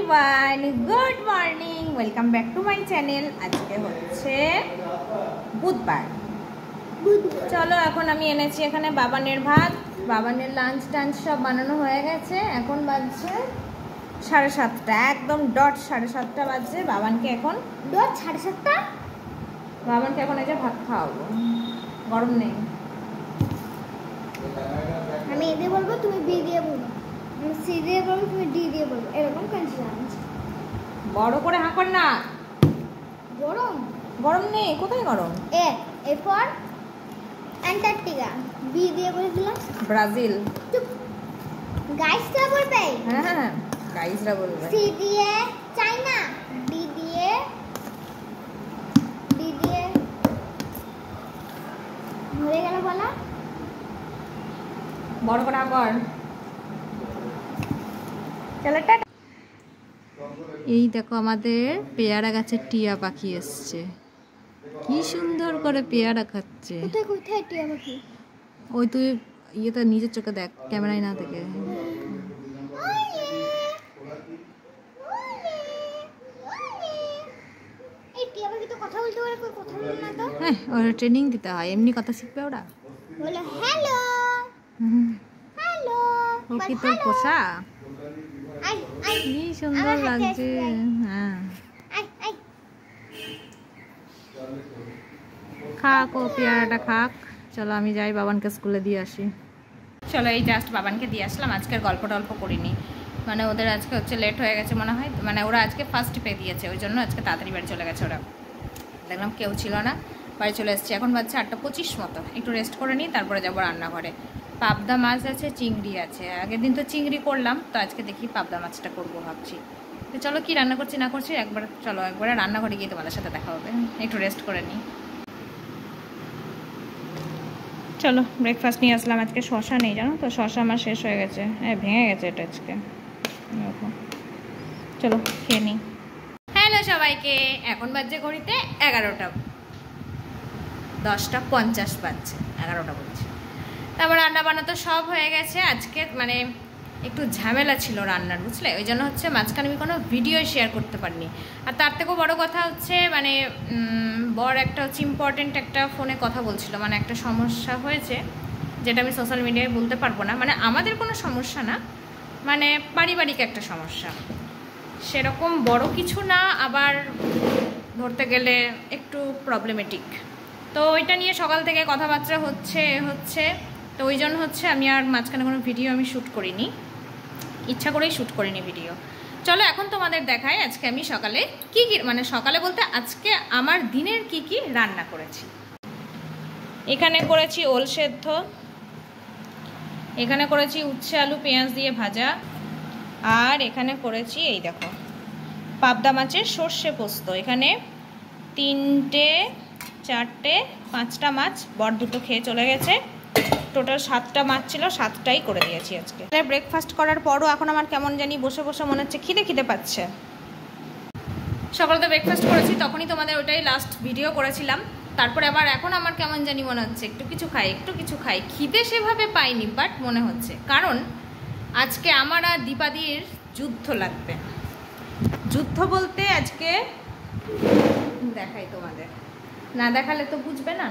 Everyone, good morning, welcome back to my channel. আজকে হচ্ছে বুধবার। চলো এখন আমি এনেছি এখানে বাবানের ভাত, বাবানের লাঞ্চ টাঞ্চ সব বানানো হয়ে গেছে। এখন বাজছে 7:30, একদম ডট 7:30 বাজছে। বাবানকে এখন ডট 7:30, বাবানকে এখন এই যে ভাত খাওয়াবো, গরম নেই। আমি এ দিয়ে বলবো, তুমি বি দিয়ে বলবো, আমি সি দিয়ে বলবো, তুমি ডি দিয়ে বলবো, এরকম কনফারেন্স। বড় করে হাঁ কর না। গরম গরম নেই, কোথায় গরম? এ ফর অ্যান্টার্কটিকা, বি দিয়ে বলেছিলাম ব্রাজিল। চুপ, গাইসরা বলবে। হ্যাঁ হ্যাঁ, গাইসরা বলবে। সি দিয়ে চায়না, ডি দিয়ে হয়ে গেল বলা। বড় করে কর। চলো টাটা। এই দেখো আমাদের পেয়ারা গাছের টিয়া পাখি এসছে, কি সুন্দর করে পেয়ারা খাচ্ছে। কোথায় কোথায় টিয়া পাখি? ওই তুই ইয়েটা নিজের চোখে দেখ, ক্যামেরায় না দেখে। এই টিয়া পাখি তো কথা বলতে পারে, কই কথা বলে না তো? হ্যাঁ, ওরা ট্রেনিং দিতে হয়, এমনি কথা শিখবে ওরা। বলে হ্যালো হ্যালো। ও কি তোর পোষা? আই আই, কি সুন্দর লাগছে। হ্যাঁ, আই আই। খাক, ও পেয়ারাটা খাক। চলো আমি যাই, বাবানকে স্কুলে দিয়ে আসি। চলো এই জাস্ট বাবানকে দিয়ে আসলাম। আজকের গল্প টল্প করিনি, মানে ওদের আজকে হচ্ছে লেট হয়ে গেছে মনে হয়, মানে ওরা আজকে ফার্স্ট পে দিয়েছে, ওই জন্য আজকে তাড়াতাড়ি বাড়ি চলে গেছে ওরা। দেখলাম কেউ ছিল না, বাড়ি চলে এসেছি। এখন বাজছে 8:25 মতো। একটু রেস্ট করে নিই, তারপরে যাবো রান্নাঘরে। পাবদা মাছ আছে, চিংড়ি আছে। আগের দিন তো চিংড়ি করলাম, তো আজকে দেখি পাবদা মাছটা করবো ভাবছি। তো চলো কি রান্না করছি না করছি একবারে রান্নাঘরে গিয়ে তোমাদের সাথে দেখা হবে। একটু রেস্ট করে নিই। চলো ব্রেকফাস্ট নিয়ে আসলাম। আজকে শশা নেই জানো তো, শশা আমার শেষ হয়ে গেছে। হ্যাঁ, ভেঙে গেছে এটা আজকে। চলো খেয়ে নিই। হ্যালো সবাইকে, এখন বাজছে ঘড়িতে 11টা, 10:50 বাজছে, 11টা বলছে। তারপর রান্না বান্না তো সব হয়ে গেছে। আজকে মানে একটু ঝামেলা ছিল রান্নার, বুঝলে, ওই জন্য হচ্ছে মাঝখানে আমি কোনো ভিডিও শেয়ার করতে পারিনি। আর তার থেকেও বড় কথা হচ্ছে মানে বড় একটা হচ্ছে ইম্পর্টেন্ট একটা ফোনে কথা বলছিল, মানে একটা সমস্যা হয়েছে যেটা আমি সোশ্যাল মিডিয়ায় বলতে পারবো না। মানে আমাদের কোনো সমস্যা না, মানে পারিবারিক একটা সমস্যা, সেরকম বড় কিছু না, আবার ধরতে গেলে একটু প্রবলেমেটিক। তো ওইটা নিয়ে সকাল থেকে কথাবার্তা হচ্ছে তো ওই জন্য হচ্ছে আমি আর মাঝখানে কোনো ভিডিও আমি শ্যুট করিনি, ইচ্ছা করেই শ্যুট করিনি ভিডিও। চলো এখন তোমাদের দেখাই আজকে আমি সকালে কি মানে সকালে বলতে আজকে আমার দিনের কি রান্না করেছি। এখানে করেছি ওল সেদ্ধ, এখানে করেছি উচ্ছে আলু পেঁয়াজ দিয়ে ভাজা, আর এখানে করেছি এই দেখো পাবদা মাছের সর্ষে পোস্ত। এখানে 3টে 4টে 5টা মাছ, বড় দুটো খেয়ে চলে গেছে। টোটাল 7টা মাছ ছিল, 7টাই করে দিয়েছি আজকে। ব্রেকফাস্ট করার পরও এখন আমার কেমন জানি বসে বসে মনে হচ্ছে খিদে পাচ্ছে। সকালে তো ব্রেকফাস্ট করেছি, তখনই তোমাদের ওটাই লাস্ট ভিডিও করেছিলাম। তারপরে আবার এখন আমার কেমন জানি মনে হচ্ছে একটু কিছু খাই। খিদে সেভাবে পাইনি, বাট মনে হচ্ছে, কারণ আজকে আমার আর দীপাদির যুদ্ধ লাগবে। যুদ্ধ বলতে আজকে দেখাই তোমাদের, না দেখালে তো বুঝবে না।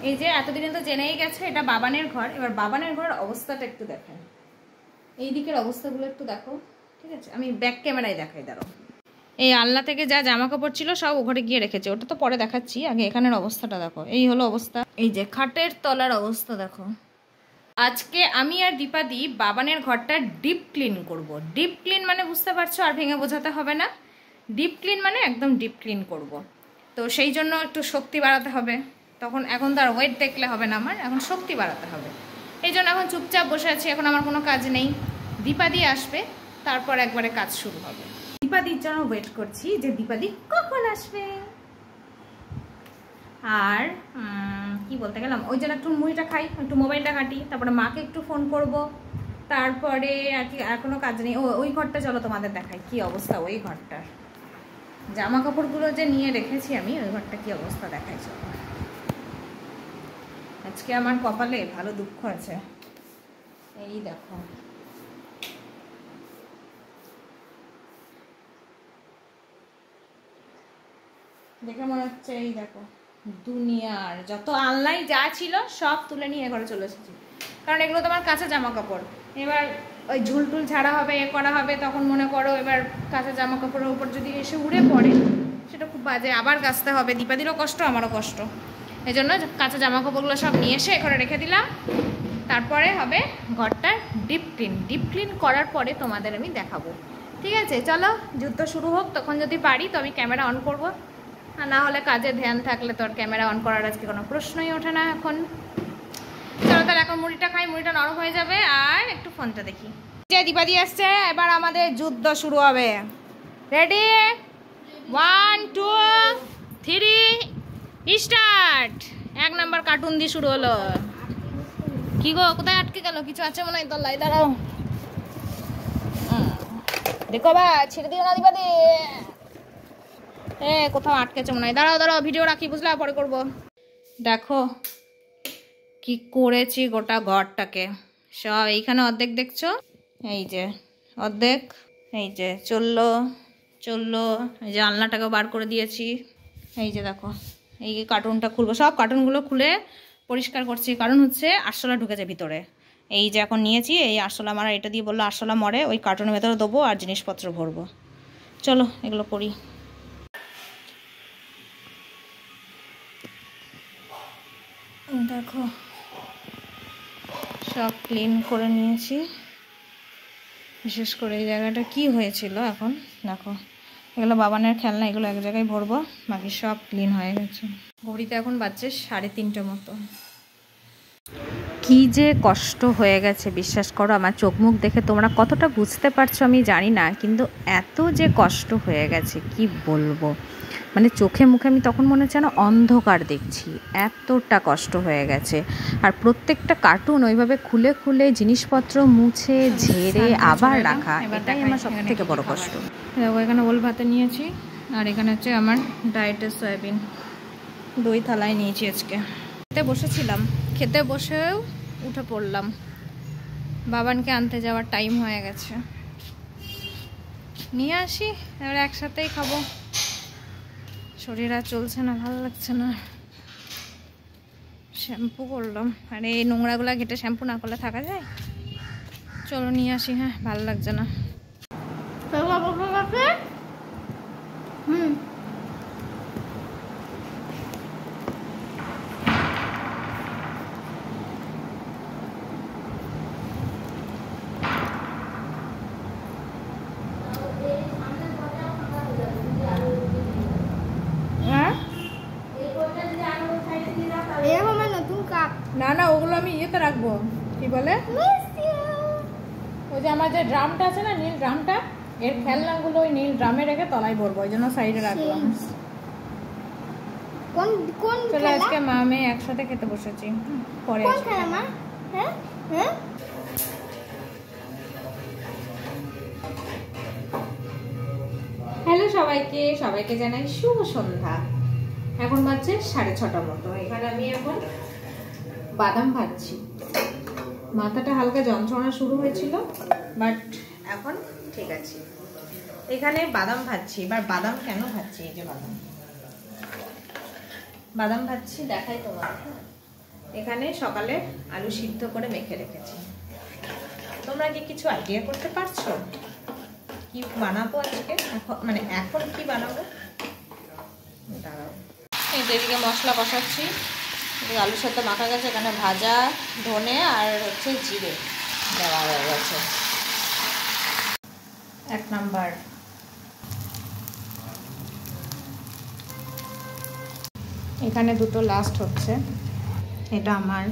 এই যে এতদিনে তো জেনেই গেছে এটা বাবানের ঘর। এবার বাবানের ঘরের অবস্থাটা একটু দেখেন, এই দিকের অবস্থাগুলো একটু দেখো, ঠিক আছে? আমি ব্যাক ক্যামেরায় দেখাই, দাঁড়াও। এই আলনা থেকে যা জামা কাপড় ছিল সব ঘরে গিয়ে রেখেছে, ওটা তো পরে দেখাচ্ছি, আগে এখানের অবস্থাটা দেখো। এই হলো অবস্থা, এই যে খাটের তলার অবস্থা দেখো। আজকে আমি আর দীপাদি বাবানের ঘরটা ডিপ ক্লিন করব। ডিপ ক্লিন মানে বুঝতে পারছো, আর ভেঙে বোঝাতে হবে না। ডিপ ক্লিন মানে একদম ডিপ ক্লিন করব। তো সেই জন্য একটু শক্তি বাড়াতে হবে। এখন তো আর ওয়েট দেখলে হবে না, আমার এখন শক্তি বাড়াতে হবে। এই জন্য এখন চুপচাপ বসে আছি, এখন আমার কোনো কাজ নেই। দীপাদি আসবে, তারপর একবারে কাজ শুরু হবে। দীপাদির জন্য ওয়েট করছি যে দীপাদি কখন আসবে। আর কি বলতে গেলাম, ওই জন্য একটু মুড়িটা খাই, একটু মোবাইলটা ঘাঁটি, তারপরে মাকে একটু ফোন করব, তারপরে আর কি, আর কোনো কাজ নেই। ওই ঘরটা চলো তোমাদের দেখাই কি অবস্থা। ওই ঘরটার জামা কাপড়গুলো যে নিয়ে রেখেছি আমি, ওই ঘরটা কি অবস্থা দেখাই চলো। আজকে আমার কপালে ভালো দুঃখ আছে, এই দেখো দেখে মনে হচ্ছে এই দেখো দুনিয়ার যত আলনায় যা ছিল সব তুলে নিয়ে ঘরে চলে এসেছি, কারণ এগুলো তোমার কাঁচা জামা কাপড়। এবার ওই ঝুলটুল ছাড়া হবে, এ করা হবে, তখন মনে করো এবার কাঁচা জামা কাপড়ের উপর যদি এসে উড়ে পড়ে সেটা খুব বাজে, আবার কাচতে হবে। দীপাদিরও কষ্ট, আমারও কষ্ট। এই জন্য কাঁচা জামা কাপড়গুলো সব নিয়ে এসে এখানে রেখে দিলাম। তারপরে হবে ঘরটা ডিপ ক্লিন করার পরে তোমাদের আমি দেখাবো, ঠিক আছে? চলো যুদ্ধ শুরু হোক, তখন যদি পারি তো আমি ক্যামেরা অন করব, আর না হলে কাজে ধ্যান থাকলে তো আর ক্যামেরা অন করার আজকে কোনো প্রশ্নই ওঠে না এখন। চলো তাহলে এখন মুড়িটা খাই, মুড়িটা নরম হয়ে যাবে, আর একটু ফোনটা দেখি। যে দীপাদি আসছে, এবার আমাদের যুদ্ধ শুরু হবে। Ready, 1 2 3 start. 1 নাম্বার কার্টুন দিয়ে শুরু হলো। কি গো, কোথায় আটকে গেল? কিছু আছে মনে হয় তলায়, দাঁড়াও। দেখো বা ছেড়ে দিও না দীপাদি, কোথাও আটকেছে মনে হয়। দাঁড়াও ভিডিও রাখি, বুঝলা, পরে করবো। দেখো কি করেছি গোটা ঘরটাকে, সব এইখানে অর্ধেক দেখছো, এই যে অর্ধেক, এই যে চললো, এই যে আলনাটাকেও বার করে দিয়েছি। এই যে দেখো, এই কার্টুনটা খুলবো, সব কার্টুনগুলো খুলে পরিষ্কার করছি, কারণ হচ্ছে আরশোলা ঢুকেছে ভিতরে। এই যে এখন নিয়েছি, এই আরশোলা মারা, এটা দিয়ে বললো আরশোলা মরে, ওই কার্টুনের ভেতরে দেবো আর জিনিসপত্র ভরবো। চলো এগুলো করি। দেখো সব ক্লিন করে নিয়েছি, বিশেষ করে এই জায়গাটা কি হয়েছিল। এখন দেখো এগুলো বাবানের খেলনা, এগুলো এক জায়গায় ভরবো, বাকি সব ক্লিন হয়ে গেছে। ঘড়িতে এখন বাজছে 3:30 মতো। কি যে কষ্ট হয়ে গেছে বিশ্বাস করো, আমার চোখ মুখ দেখে তোমরা কতটা বুঝতে পারছো আমি জানি না, কিন্তু এত যে কষ্ট হয়ে গেছে কি বলবো, মানে চোখে মুখে আমি তখন মনে হচ্ছে না অন্ধকার দেখছি, এতটা কষ্ট হয়ে গেছে। আর প্রত্যেকটা কার্টুন ওইভাবে খুলে খুলে জিনিসপত্র মুছে ঝেড়ে আবার রাখা, এটাই আমার সব থেকে বড় কষ্ট। দেখো এখানে ওল ভাতে নিয়েছি, আর এখানে হচ্ছে আমার ডায়েটের সয়াবিন, 2 থালায় নিয়েছি আজকে। খেতে বসেছিলাম, খেতে বসেও উঠে পড়লাম, বাবানকে আনতে যাওয়ার টাইম হয়ে গেছে। নিয়ে আসি, এবার একসাথেই খাবো। শরীর আর চলছে না, ভালো লাগছে না। শ্যাম্পু করলাম, আর এই নোংরাগুলো ঘেটে শ্যাম্পু না করলে থাকা যায়? চলো নিয়ে আসি। হ্যাঁ, ভালো লাগছে না। না না, ওগুলো আমি ইয়েতে রাখবো, কি বলে ওই যে আমার যে ড্রামটা আছে না, নীল ড্রামটা, এর খেলনাগুলো ওই নীল ড্রামে রেখে তলায় ভরবো, ওই জন্য সাইডে রাখলাম। চলো আজকে মা মেয়ে একসাথে খেতে বসেছি, পরে হ্যালো সবাইকে জানাই শুভ সন্ধ্যা। এখন বাজছে 6:30 মতো। এখানে আমি এখন বাদাম ভাজছি। মাথাটা হালকা যন্ত্রণা শুরু হয়েছিল, বাট এখন ঠিক আছে। এখানে বাদাম ভাজছি। এবার বাদাম কেন ভাজছি, এই যে বাদাম ভাজছি দেখাই তোমার। এখানে সকালে আলু সিদ্ধ করে মেখে রেখেছি। তোমরা কি কিছু আইডিয়া করতে পারছো কি বানাবো আজকে? মানে এখন কি বানাবো, দাঁড়াও। এই যে এদিকে মশলা কষাচ্ছি, আলুর সাথে মাখা গেছে, এখানে ভাজা ধনে আর হচ্ছে জিরে দেওয়া হয়ে গেছে। 1 নাম্বার। এখানে 2টো লাস্ট হচ্ছে, এটা আমার,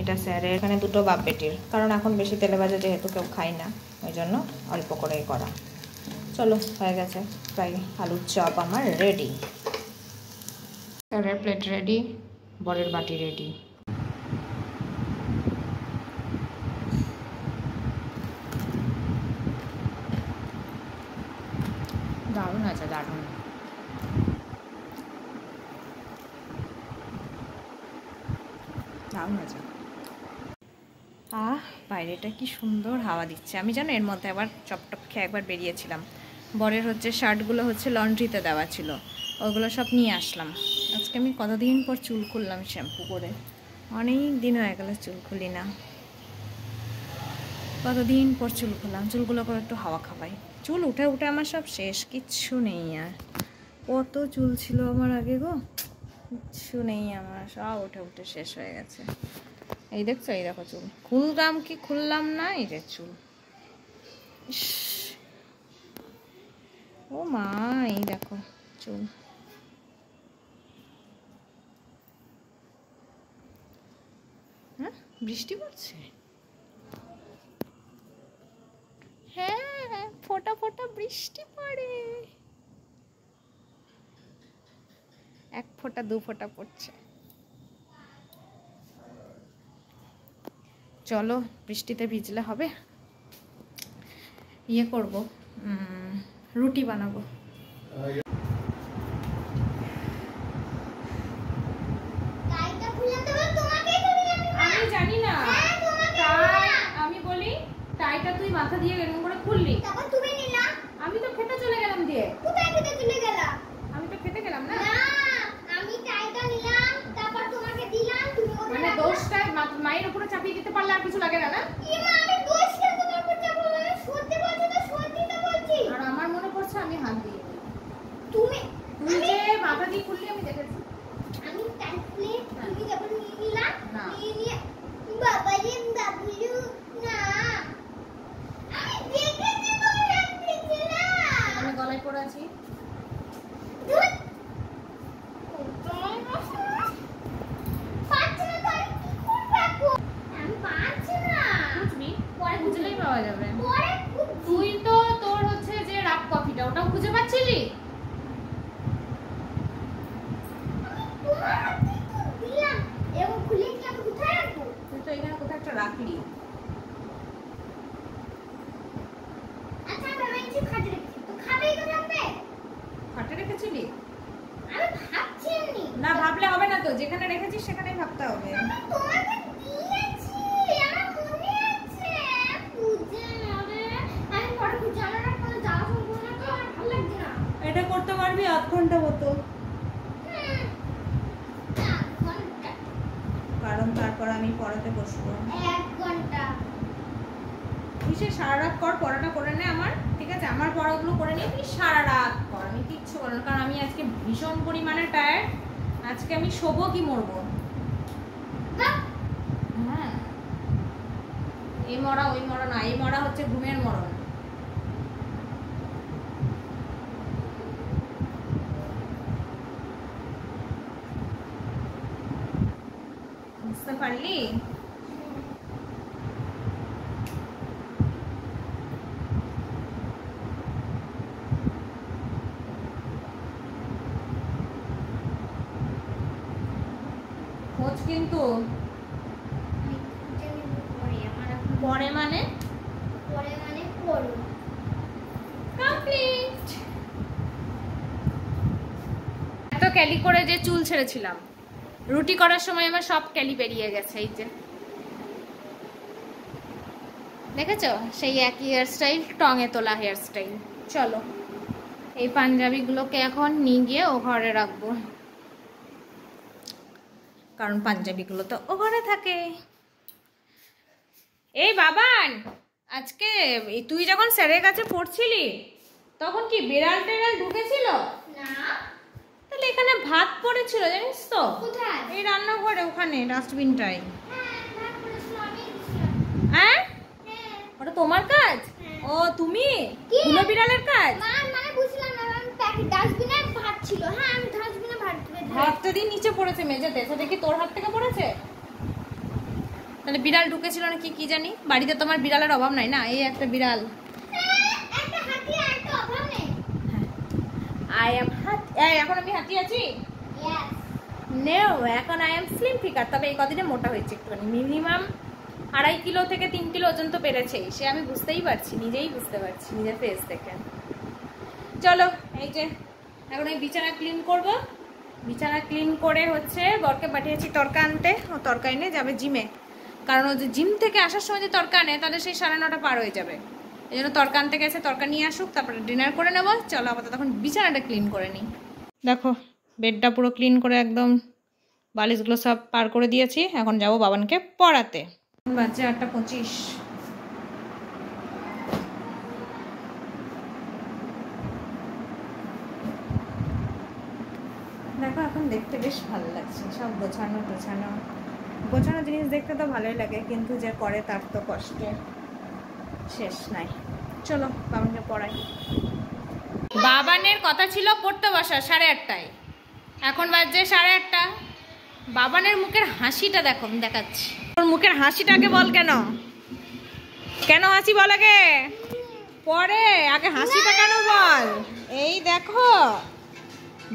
এটা স্যারের, এখানে 2টো বাপ বেটির, কারণ এখন বেশি তেলে ভাজা যেহেতু কেউ খাই না, ওই জন্য অল্প করেই করা। চলো হয়ে গেছে, প্রায় আলুর চপ আমার রেডি। স্যারের প্লেট রেডি, বরের বাটি রেডি। দারুণ আছে, দারুণ। দারুণ আছে। বাইরেটা কি সুন্দর হাওয়া দিচ্ছে। আমি জানো এর মধ্যে আবার চপটপ খেয়ে একবার বেরিয়েছিলাম। বরের হচ্ছে শার্টগুলো হচ্ছে লন্ড্রিতে দেওয়া ছিল, ওগুলো সব নিয়ে আসলাম। আজকে আমি কতদিন পর চুল খুললাম শ্যাম্পু করে, অনেক দিন হয়ে গেল চুল খুলি না। কতদিন পর চুল খুললাম, চুলগুলো করে একটু হাওয়া খাবাই। চুল উঠে উঠে আমার সব শেষ, কিচ্ছু নেই আর। কত চুল ছিল আমার আগে গো, কিচ্ছু নেই আমার, সব উঠে উঠে শেষ হয়ে গেছে। এই দেখছো, এই দেখো চুল খুললাম কি খুললাম না, এই যে চুল। ইস, ও মা, এই দেখো চুল। হ্যাঁ, বৃষ্টি পড়ছে। হ্যাঁ, ফোঁটা ফোঁটা বৃষ্টি পড়ে, এক ফোঁটা দু ফোঁটা পড়ছে। চলো, বৃষ্টিতে ভিজলে হবে, ইয়ে করব, রুটি বানাবো। আমি জানি না, আমি বলি টাইটা তুই মাথা দিয়ে এরকম করে খুললি, আমি তো খেতে চলে গেলাম দিয়ে। আমি তো খেতে গেলাম না, মানে দোষটা মায়ের উপরে চাপিয়ে দিতে পারলে আর কিছু লাগে না, না? আর আমার মনে পড়ছে আমি হাত দিয়ে, তুই যে মাথা দিয়ে খুললি আমি দেখেছি। আমি গলায় পড়ে আছি। খুঁজলেই পাওয়া যাবে। তুই তো তোর হচ্ছে যে রাত কফিটা, ওটা খুঁজে পাচ্ছিলি? তুই তো এখানে কোথাও একটা রাখলি। খাটে রেখেছিলি? না, ভাবলে হবে না তো, যেখানে রেখেছিস সেখানেই ভাবতে হবে। এটা করতে পারবি 8 ঘন্টা মতো, কারণ তারপর আমি পড়াতে বসবো। 1 ঘন্টা তুই সারা রাত কর, পড়াটা করে নে আমার, ঠিক আছে? আমার পড়াগুলো করে নিয়ে তুই সারা রাত কর, আমি কিচ্ছু বলবো না, কারণ আমি আজকে ভীষণ পরিমাণে টায়ার্ড। আজকে আমি শোবো কি মরবো। হ্যাঁ, এই মরা ওই মরা না, এই মরা হচ্ছে ঘুমের মরণ। বুঝতে পারলি? খোঁজ কিন্তু পরে মানে কমপ্লিট। এত ক্যালি করে যে চুল ছেড়েছিলাম, রুটি করার সময় আমার সব ক্যালি বেরিয়ে গেছে। এই যে দেখেছো, সেই একই হেয়ার স্টাইল, টঙে তোলা হেয়ার স্টাইল। চলো, এই পাঞ্জাবিগুলোকে এখন নিয়ে গিয়ে ও ঘরে রাখবো, কারণ পাঞ্জাবিগুলো তো ও ঘরে থাকে। এই বাবান, আজকে তুই যখন স্যারের কাছে পড়ছিলি তখন কি বিড়াল টেড়াল ঢুকেছিল? না, তাহলে এখানে ভাত পড়েছিল জানিস তো, কোথায়? এই রান্নাঘরে, ওখানে ডাস্টবিনটাই। হ্যাঁ, হ্যাঁ, হ্যাঁ। ওটা তোমার কাজ? হ্যাঁ। ও, তুমি কি? বুনো বিড়ালের কাজ? মানে বুঝলাম না, আমি প্যাকেট ডাস্টবিনে ভাত ছিল। হ্যাঁ, আমি ডাস্টবিনে ভাতটা দিয়ে নিচে পড়েছে মেঝেতে, সেটা কি তোর হাত থেকে পড়েছে? তাহলে বিড়াল ঢুকেছিল না কি জানি। বাড়িতে তোমার বিড়ালের অভাব নাই না? এই একটা বিড়াল। একটা হাতি আর একটা অভাব নেই। আই এম হাতি, এখন আমি হাতি আছি? ইয়েস। নেও, এখন আই এম স্লিম ফিগার। তবে এই কদিনে মোটা হয়েছে একটুখানি, মিনিমাম 2.5 কিলো থেকে 3 কিলো ওজন তো বেড়েছেই, সে আমি বুঝতেই পারছি, নিজেই বুঝতে পারছি নিজের ফেস দেখে। চলো, এই যে এখন এই বিছানা ক্লিন করব। বিছানা ক্লিন করে হচ্ছে বরকে পাঠিয়েছি তরকা আনতে, ও তরকা এনে যাবে জিমে। কারণ ও যে জিম থেকে আসার সময় যে তরকা আনে, তাহলে সেই 9:30 পার হয়ে যাবে। এই জন্য তরকা আনতে গেছে, তরকা নিয়ে আসুক, তারপরে ডিনার করে নেবো। চলো আপাতত তখন বিছানাটা ক্লিন করে নিই। দেখো বেডটা পুরো ক্লিন করে একদম বালিশগুলো সব পার করে দিয়েছি। এখন যাব বাবানকে পড়াতে। বাজে 8:25। দেখো এখন দেখতে বেশ ভালো লাগছে, সব গোছানো টোছানো। গোছানো জিনিস দেখতে তো ভালোই লাগে, কিন্তু যে করে তার তো কষ্টের শেষ নাই। চলো বাবানকে পড়াই। বাবানের কথা ছিল পড়তে বসা 8:30, এখন বাজে 8:30। বাবানের মুখের হাসিটা দেখো, আমি দেখাচ্ছি। তোর মুখের হাসিটাকে বল, কেন কেন হাসি বল আগে, পরে আগে হাসিটা কেন বল। এই দেখো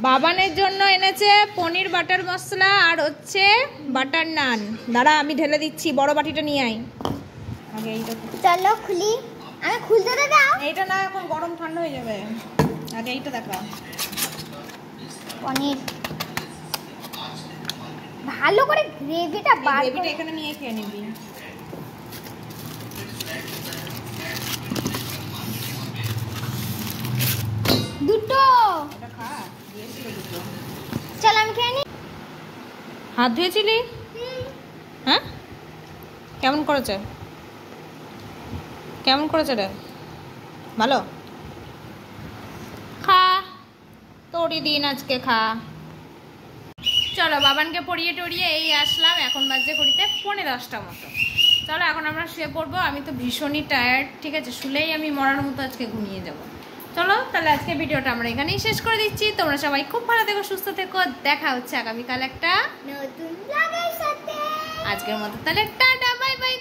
বাবানের জন্য এনেছে পনির বাটার মশলা আর হচ্ছে বাটার নান। দাঁড়া আমি ঢেলে দিচ্ছি, বড় বাটিটা নিয়ে আই আগে। এইটা চলো খুলি, আমি খুলতে দাও। এইটা না, এখন গরম ঠান্ডা হয়ে যাবে, আগে এইটা দেখা। পনির ভালো করে গ্রেভিটা বার করে, গ্রেভিটা এখানে নিয়ে খেয়ে নিবি। দুটো এটা খা, দিয়েছিল দুটো। চল আমি খেয়ে নিই। হাত ধুয়েছিলি? হ্যাঁ, কেমন করেছে, কেমন করেছে রে? ভালো, খা, তোরই দিন আজকে, খা। চলো বাবানকে পড়িয়ে টড়িয়ে এই আসলাম, এখন বাজে ঘড়িতে 10:45 মতো। চলো এখন আমরা শুয়ে পড়বো। আমি তো ভীষণই টায়ার্ড, ঠিক আছে, শুলেই আমি মরার মতো আজকে ঘুমিয়ে যাব। চলো তাহলে আজকে ভিডিওটা আমরা এখানেই শেষ করে দিচ্ছি। তোমরা সবাই খুব ভালো থেকো, সুস্থ থেকো। দেখা হচ্ছে আগামীকাল একটা নতুন ব্লগের সাথে। আজকের মতো তাহলে টাটা, বাই বাই।